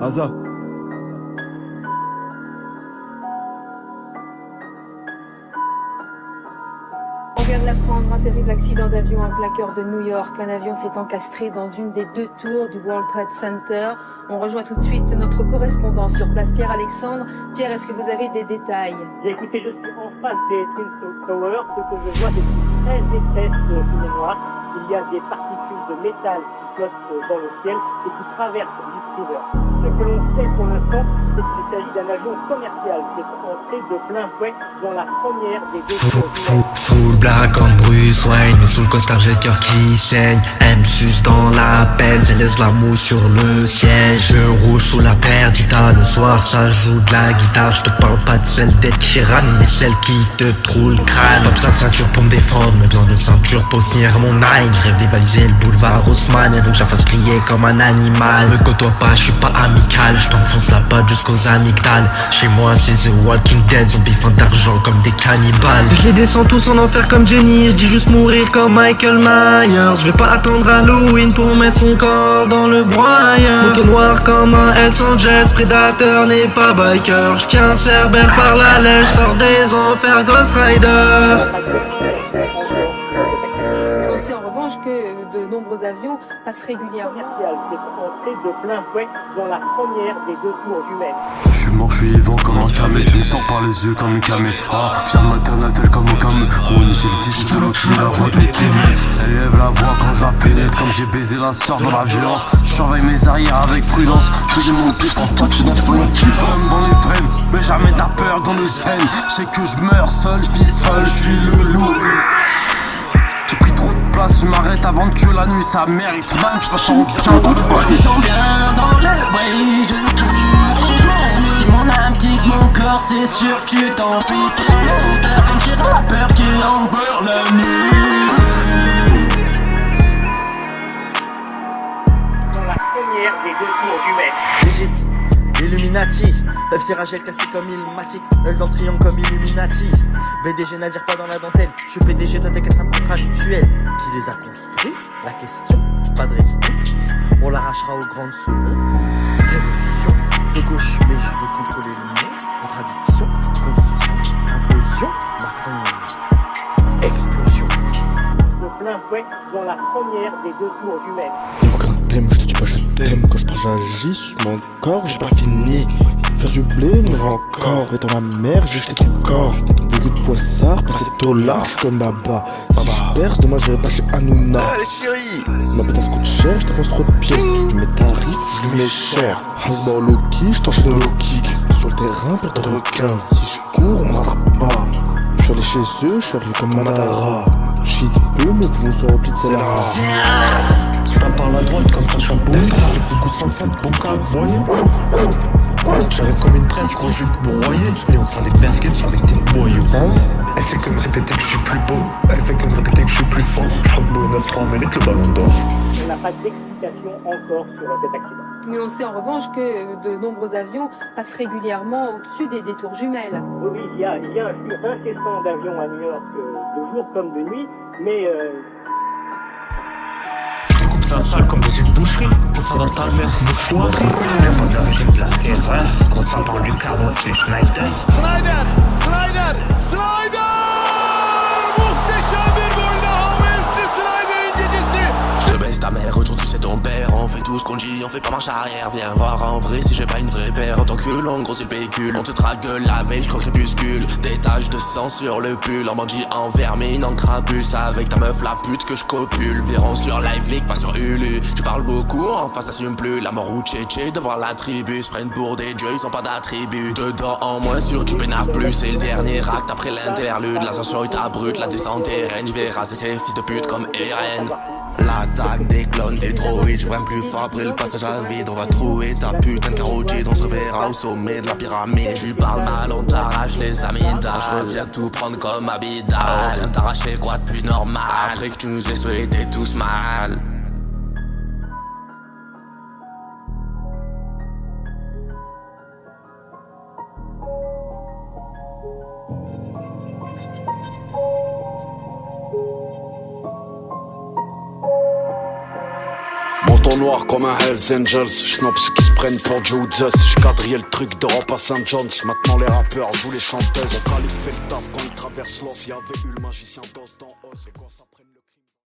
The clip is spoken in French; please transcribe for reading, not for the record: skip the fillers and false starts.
Aza. On vient d'apprendre un terrible accident d'avion en plein cœur de New York. Un avion s'est encastré dans une des 2 tours du World Trade Center. On rejoint tout de suite notre correspondant sur place, Pierre-Alexandre. Pierre, est-ce que vous avez des détails? Bien, écoutez, je suis en face des Twin Towers. Ce que je vois, c'est une très épaisse fumée noire. Il y a des particules de métal qui flottent dans le ciel et qui traversent l'Eastriver. Ce que l'on sait pour l'instant, c'est qu'il s'agit d'un avion commercial qui est entré de plein fouet dans la première des 2 tours. Full black comme Bruce Wayne, mais sous le costard j'ai le cœur qui saigne. Elle me suce dans la peine, elle laisse de la mousse sur le siège. Je rouge sous la perdita, le soir ça joue de la guitare. Je te parle pas de celle d'Ed Sheeran, mais celle qui te troue le crâne. Pas besoin de ceinture pour me défendre, mais besoin de ceinture pour tenir mon line. Je rêve d'évaliser le boulevard Haussmann, elle veut que je la fasse crier comme un animal. Me côtoie pas, je suis pas amical, je t'enfonce la patte jusqu'aux amygdales. Chez moi c'est The Walking Dead, zombies fins d'argent comme des cannibales. Je les descends tous en enfer comme Jenny, je dis juste mourir comme Michael Myers. Je vais pas attendre Halloween pour mettre son corps dans le broyeur. Moto noir comme un Hells Angels, prédateur n'est pas biker. Je tiens Cerbère par la lèche, sors des enfers Ghost Rider. On sait en revanche que de nombreux avions passent régulièrement. Commercial qui est entré de plein fouet dans la première des 2 tours jumelles. Je suis mort, je suis vivant comme un camé. Tu me sors par les yeux comme une camé. Ah, fier maternelle tel comme un camé. Rouen, j'ai le fils de l'autre, la voix pétée. Elle lève la voix quand je la pénètre. Comme j'ai baisé la sœur dans la violence. Je surveille mes arrières avec prudence. Je faisais mon pif quand toi tu danses pour une puissance dans les veines. Mais jamais de la peur dans le zen. Je sais que je meurs seul, je vis seul, je suis le loup. J'ai pris trop de place, je m'arrête avant que la nuit ça mérite. Man, je passe en bien dans le bois. Ils sont bien dans le bruit de tout. Si mon âme quitte mon corps, c'est sûr que tu t'en fais pour longtemps. Comme j'ai rappeur qui embeurre la nuit. Dans la première des 2 tours jumelles. Égypte, Illuminati, FC Rachel cassé comme Ilmatic, Hull dans le triangle comme Illuminati. BDG Nadir pas dans la dentelle, je suis PDG, toi t'es qu'à un contractuel. Qui les a construits? La question, pas de réponse. On l'arrachera aux grandes saumons. Révolution, de gauche mais je veux contrôler le monde. Contradiction, conviction, implosion, Macron, explosion. De plein fouet dans la première des 2 tours jumelles. Aucun thème, je te dis pas je t'aime. Quand je parle j'agis sur mon corps, j'ai pas fini. Faire du blé, me va encore. Et dans la mer, j'ai jeté ton corps. Beaucoup de poissards, passer au large comme Baba. Si je perce, demain j'irai pas chez Hanouna. Allez chérie, Ma pétasse coûte cher, je t'avance trop de pièces. Je mets tarif, je lui mets cher. Hasba au low kick, je t'enchaîne au low kick. Sur le terrain, perte de requin. Si je cours, on m'attrape pas. Je suis allé chez eux, je suis arrivé comme Madara. Shit peu, mais poumons sont remplis de celle-là. Je tape par la droite comme ça je suis un beau. Je fais goût sans le fat, bon câble, moyen. J'arrive comme une presse, gros je vais te broyer. Et on fera des merguez avec des boyaux. Elle fait que me répéter que je suis plus beau. Elle fait que me répéter que je suis plus fort. Je crois que Beau 9-3 mérite le ballon d'or. On n'a pas d'explication encore sur cet accident. Mais on sait en revanche que de nombreux avions passent régulièrement au-dessus des tours jumelles. Oui, il y a un flux incessant d'avions à New York, de jour comme de nuit, mais Ça sale comme dans une boucherie. Pour ça dans ta mère, mouchoir. L'impose de régime de la terreur. Qu'on s'en parle du car Wesley Schneider. Snyder! Muhteşem bir gol daha Wesley Snyder'in gecesi. Je te baisse ta mère, retourne tu sais ton père. On fait tout ce qu'on dit, on fait pas marche arrière. Viens voir en vrai si j'ai pas une vraie paire. En tant que long, gros c'est le pécule. On te traque de la veille, je crois crépuscule. Des taches de sang sur le pull. En bandit en vermine, en crapule. C'est avec ta meuf la pute que je copule. Verrons sur Live League, pas sur Hulu. Tu parles beaucoup, en face assume plus. La mort ou tchétché, devant la tribu. Se prennent pour des dieux, ils ont pas d'attributs. Dedans en moins sûr, tu pénaves plus. C'est le dernier acte après l'interlude. L'ascension est abrupte, la descente est reine. Je vais raser ces fils de pute comme Eren. L'attaque des clones, des droïdes, je vois plus fort après le passage à vide. On va trouver ta putain de carotide, on se reverra au sommet de la pyramide. Tu parles mal, on t'arrache les amygdales. Je reviens tout prendre comme Abidal. On vient t'arracher quoi de plus normal après que tu nous aies souhaité tous mal. manteau noir comme un Hells Angels. J'snob ceux qui se prennent pour Joe Zeus. J'quadrillais le truc d'Europe à St. John's. Maintenant les rappeurs jouent les chanteuses. On calibre fait le taf quand ils traversent l'os. Y'avait eu le magicien d'Oz dans Oz.